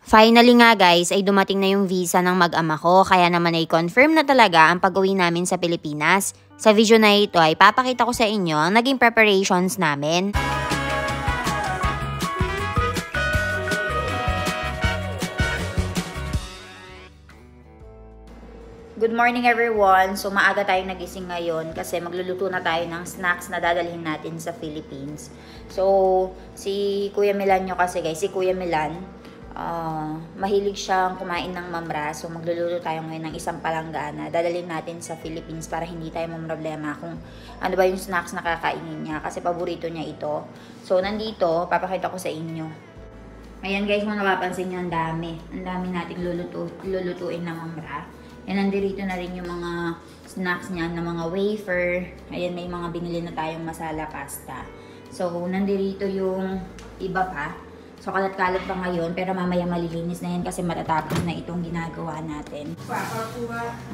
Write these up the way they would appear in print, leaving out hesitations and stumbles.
Finally nga guys, ay dumating na yung visa ng mag-ama ko, kaya naman ay confirm na talaga ang pag-uwi namin sa Pilipinas. Sa video na ito ay papakita ko sa inyo ang naging preparations namin. Good morning everyone! So maaga tayong nagising ngayon kasi magluluto na tayo ng snacks na dadalhin natin sa Philippines. So si Kuya Milan nyo kasi guys, si Kuya Milan, mahilig siyang kumain ng mamra. So magluluto tayo ngayon ng isang palanggana. Dadalhin natin sa Philippines para hindi tayo mamroblema kung ano ba yung snacks na kakainin niya kasi paborito niya ito. So nandito, papakita ko sa inyo. Ayan guys, kung napapansin nyo, ang dami nating lulutuin na mamra. And nandito na rin yung mga snacks niya na mga wafer. Ayan, may mga binili na tayong masala pasta. So, nandito yung iba pa. So, kalat-kalat pa ngayon. Pero mamaya malilinis na yan kasi matatapos na itong ginagawa natin.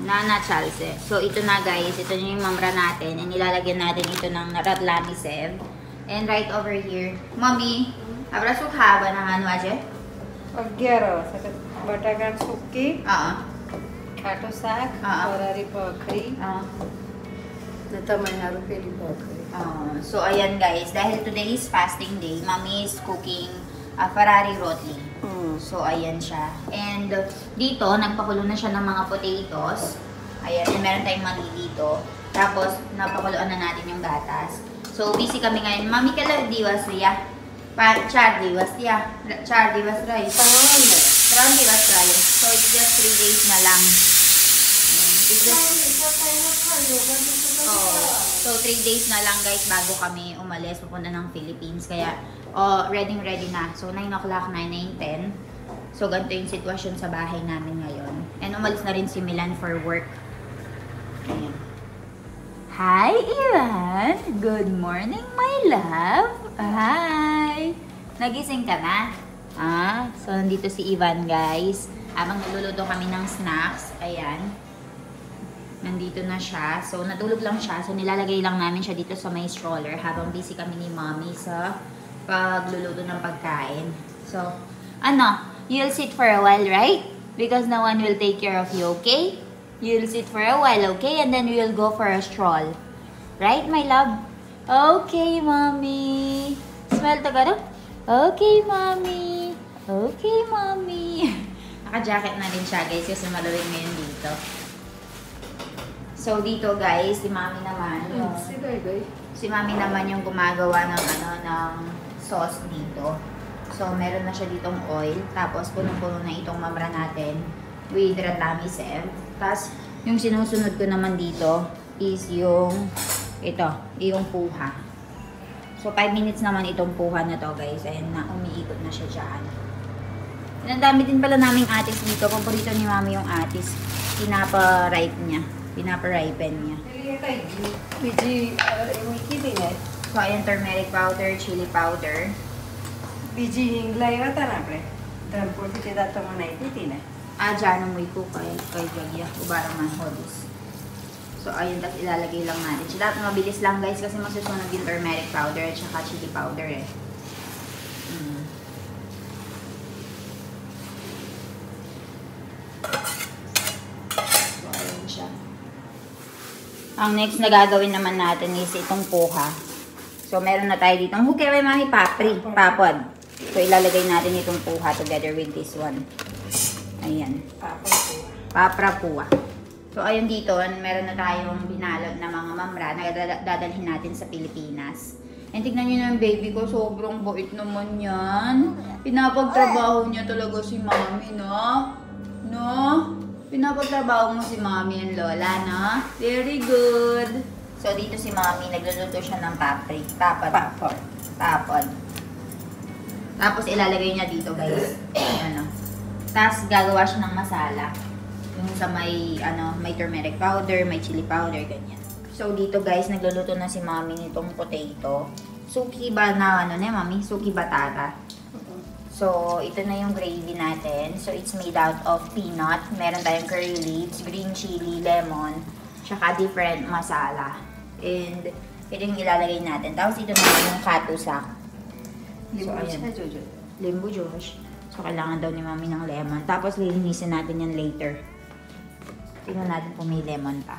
Nana Chalse. So, ito na guys. Ito na yung mamra natin. And nilalagyan natin ito ng Ratlamisev. And right over here. Mommy, abra sukhaba ng ano aje? 11 बटाका सुक्की खाटो साग फरारी भाकरी तमैनारू पेली भाकरी. So ayan guys, dahil today is fasting day, Mommy is cooking Ferrari rotli. So ayan siya. And dito, nagpakulo na siya ng mga potatoes. Ayan, and meron tayong mani dito. Tapos, napakuluan na natin yung gatas. So busy kami ngayon. Mami, kailan diwas riya? Char diwas riya. Char diwas riya. Round diwas riya. So it's just 3 days na lang. So 3 days na lang guys bago kami umalis pupunta ng Philippines. Kaya ready na. So 9 o'clock na, 9:10. So ganito yung sitwasyon sa bahay namin ngayon. And umalis na rin si Milan for work. Ayan. Hi Ivan! Good morning my love! Hi! Nagising ka na? So nandito si Ivan guys. Habang niluluto kami ng snacks. Ayan. Nandito na siya. So, natulog lang siya. So, nilalagay lang namin siya dito sa may stroller habang busy kami ni Mommy sa pagluluto ng pagkain. So, you'll sit for a while, right? Because no one will take care of you, okay? You'll sit for a while, okay? And then we'll go for a stroll. Right, my love? Okay, Mommy. Smell together? Okay, Mommy. Okay, Mommy. Naka-jacket na rin siya, guys, kasi malamig ngayon dito. So, dito guys, si Mami naman yung gumagawa ng ng sauce dito. So, meron na siya ditong oil. Tapos, punong-puno na itong mamra natin with Ratlamisev. Tapos, yung sinusunod ko naman dito is yung yung puha. So, 5 minutes naman itong puha na to guys. Ayan na, umiikot na siya dyan. And ang dami din pala naming atis dito. Paborito ni Mami yung atis. Pinapa-ripe niya. Pinapa-ripen niya. So, ayan, turmeric powder, chili powder. બીજી હિંગ લાવ્યા હતા ને આપણે ધરમપુરથી તે દાંતો બનાવી હતી ને Dyan ang muy ko kay Gagya. Ubaraman hodis. So, ayun, tapos ilalagay lang natin. So, dapat mabilis lang guys kasi masusunod yung turmeric powder at saka chili powder eh. So, ayun siya. Ang next na gagawin naman natin is itong puha. So, meron na tayo dito. Hukay may mahi papod. So, ilalagay natin itong puha together with this one. Ayan. Papra puha. So, ayun dito, meron na tayong binalot na mga mamra na dadalhin natin sa Pilipinas. And tignan nyo na yung baby ko, sobrang bait naman yan. Pinapagtrabaho niya talaga si Mami, no? No? Pinapagtrabaho mo si Mami and Lola, no? Very good. So, dito si Mami, nagluluto siya ng papod. Tapos, ilalagay niya dito, guys. Tapos, gagawa siya ng masala. Yung sa may, may turmeric powder, may chili powder, ganyan. So, dito, guys, nagluluto na si Mami nitong potato. Suki ba na, Mami? Suki batata. So, ito na yung gravy natin. So, it's made out of peanut. Meron tayong curry leaves, green chili, lemon, tsaka different masala. And, ito yung ilalagay natin. Tapos, ito naman yung katusak. So, ayan. Limbu Josh. So, kailangan daw ni Mami ng lemon. Tapos, lilinisin natin yan later. Tingnan natin kung may lemon pa.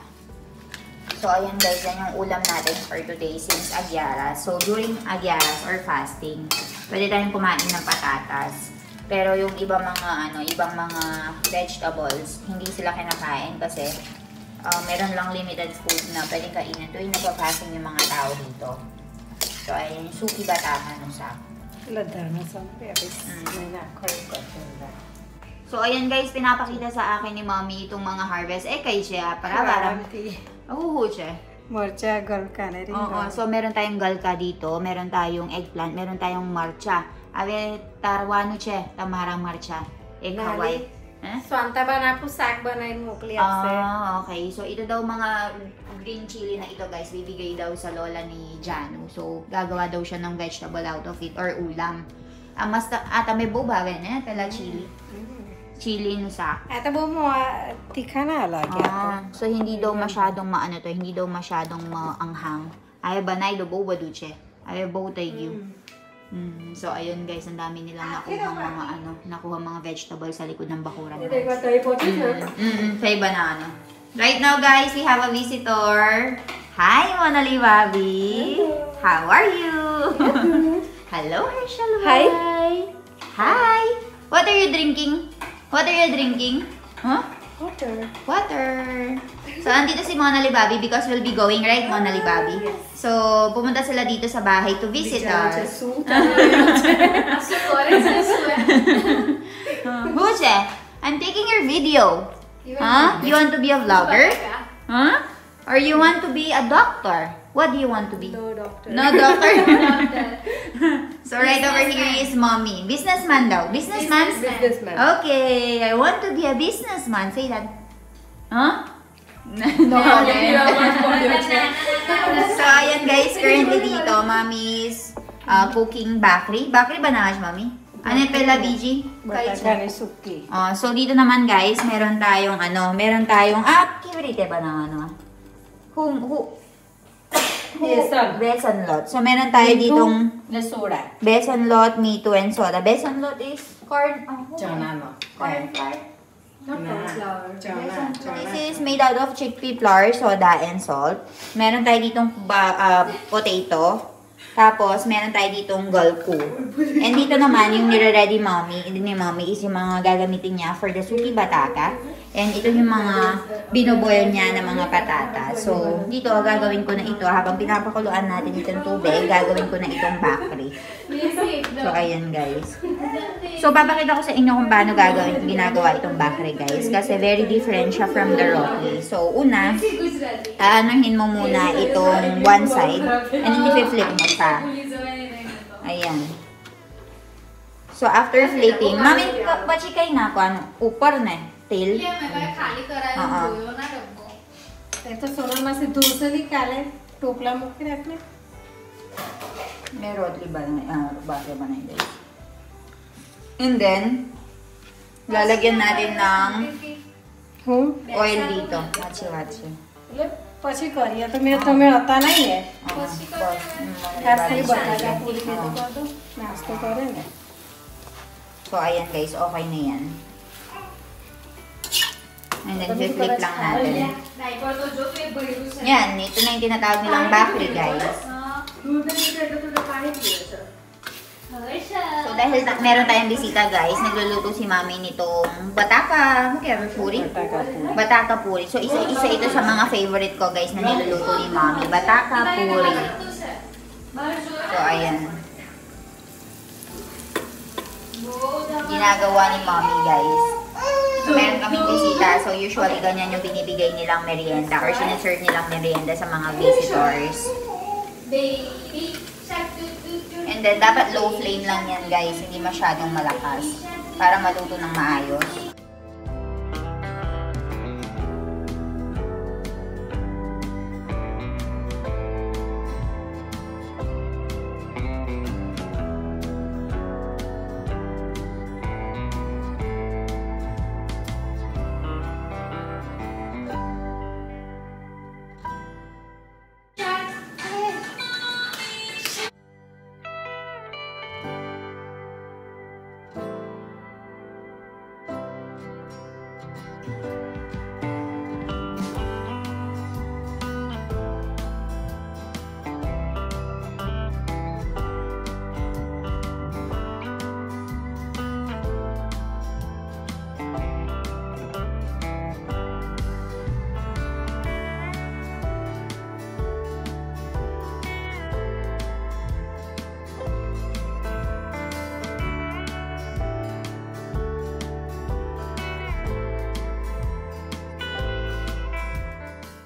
So, ayan guys, yan yung ulam natin for today since Agyaras. So, during Agyaras or fasting, pwede tayong kumain ng patatas. Pero yung ibang mga vegetables, hindi sila kinakain kasi meron lang limited food na pwedeng kainin. Ito yung nagpa-fasting yung mga tao dito. So, ayan yung suki bataka ng sa. So, ayan guys, pinapakita sa akin ni Mommy itong mga harvest. Kay siya, parang siya. Morcha, galka na rin. Oo, so meron tayong galka dito, meron tayong eggplant, meron tayong marcha. Ave, tarwano siya, tamarang marcha. Hawai. Swanta ba na po sak ba na yung mukli Okay. So, ito daw mga green chili na ito guys, bibigay daw sa lola ni Janu. So, gagawa daw siya ng vegetable out of it or ulam. May boba, ganyan, tala chili. Chili no sak. Ito po mo, tika na lagi So, hindi daw masyadong hindi daw masyadong maanghang. Ay, banay do boba duche. Ay, botay you. So, ayun guys, ang dami nilang nakuha mga vegetables sa likod ng bakuran. Kay banana. Right now guys, we have a visitor. Hi, Monali Bobby. How are you? Hello, Herschel. Hi. Hi. What are you drinking? Huh? Water. So, andito si Monali Bobby because we'll be going, right, Monali Bobby? So, pumunta sila dito sa bahay to visit us. Huche, I'm taking your video. Huh? You want to be a vlogger? Huh? Or you want to be a doctor? What do you want to be? No doctor. No doctor? So, right over here is Mommy. Businessman daw. Businessman? Businessman. Okay, I want to be a businessman. Say that. Huh? No. So, ayan guys, currently dito, Mommy's cooking bakri. Bakri ba na, Mommy? Ano yung pela, BG? Bataka ni suki. So, dito naman guys, meron tayong kibrite ba na besan lot. So, meron tayo ditong Nasura. besan lot, mito, and soda. Besan lot is corn. Chana no. Corn flour. Chana. This is made out of chickpea flour, soda, and salt. Meron tayo ditong potato. Tapos, meron tayo ditong galku. And dito naman, yung nire-ready ni Mommy is yung mga gagamitin niya for the suki bataka. And ito yung mga binoboil niya ng mga patatas. So, dito, gagawin ko na ito. Habang pinapakuluan natin itong tubig, gagawin ko na itong bakri. So, ayan guys. So, papakita ko sa inyo kung paano ginagawa itong bakri guys. Kasi very different siya from the roti. So, una, aanahin mo muna itong one side. And then, i-flip mo siya. Ayan. So, after flipping, Mami, pachikay na ako, upar na तेल तो सोना में से दूर से निकाले टोपला मुक्के रखने मैं रोटली बनाएंगे and then lalagyan natin ng oil dito machi પછી કરીએ તો મેં તમે હતા નહીં હે ખાલી બટાકા પૂરી દે તો કર દો નાસ્તો કરે ને so ayan guys okay na yan. And then, flip lang natin. Yan, ito na yung tinatawag nilang bakri, guys. So, dahil meron tayong bisita, guys, nagluluto si Mami nitong bataka puri. Bataka puri. So, isa ito sa mga favorite ko, guys, na niluluto ni Mami. Bataka puri. So, ayan. Ginagawa ni Mami, guys. So, meron kaming bisita. So, usually, ganyan yung binibigay nilang merienda or sinaserve nilang merienda sa mga visitors. And then, dapat low flame lang yan, guys. Hindi masyadong malakas. Para maluto ng maayos.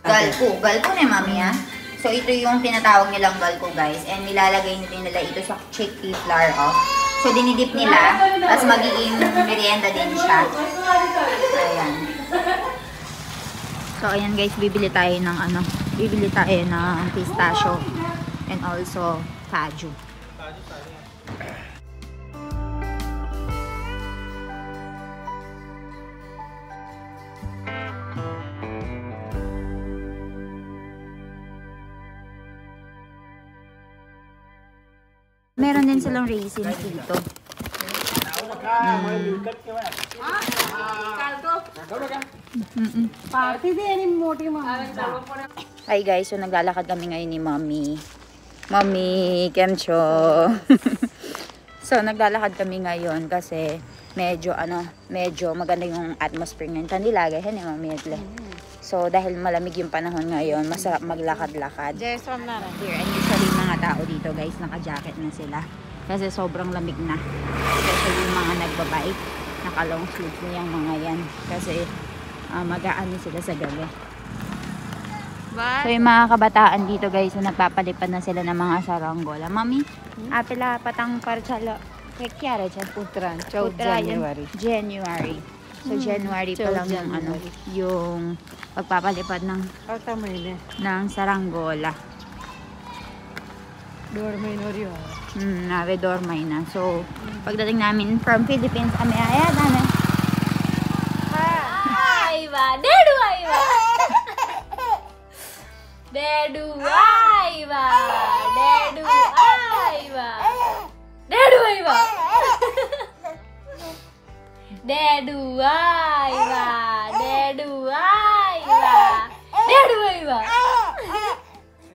Galko. Galko na mami ah. So ito yung tinatawag nilang galko guys. And nilalagay nila ito sa chickpea flour oh. So dinidip nila. Tapos magiging merienda din siya. Ayan. So ayan guys, bibili tayo ng ano. Bibili tayo ng pistachio. And also kaju. Meron din silang raisins dito. Hi guys, so naglalakad kami ngayon ni Mommy. Mommy, kemcho. So naglalakad kami ngayon kasi medyo maganda yung atmosphere ngayon. Tandilagay, hen Mommy. So dahil malamig yung panahon ngayon, masarap maglakad-lakad. Here, and usually mga tao dito guys, naka-jacket na sila. Kasi sobrang lamig na. Especially yung mga nagbabike, naka-long sleeves na yung mga yan. Kasi mag-aano sila sa gabi. So yung mga kabataan dito guys, so nagpapalipad na sila ng mga saranggola. Mami, apela patang parchalo. Kaya dyan? Utran. January. So January pa lang yung yung pagpapalipad ng saranggola. Dormay na. So pagdating namin from Philippines, ayan namin. Aiva, dedu aiva. Dedu aiva. Dedu aiva. Dedu aiva. Dedu aiva. Dedu aiva. Dedu aiva.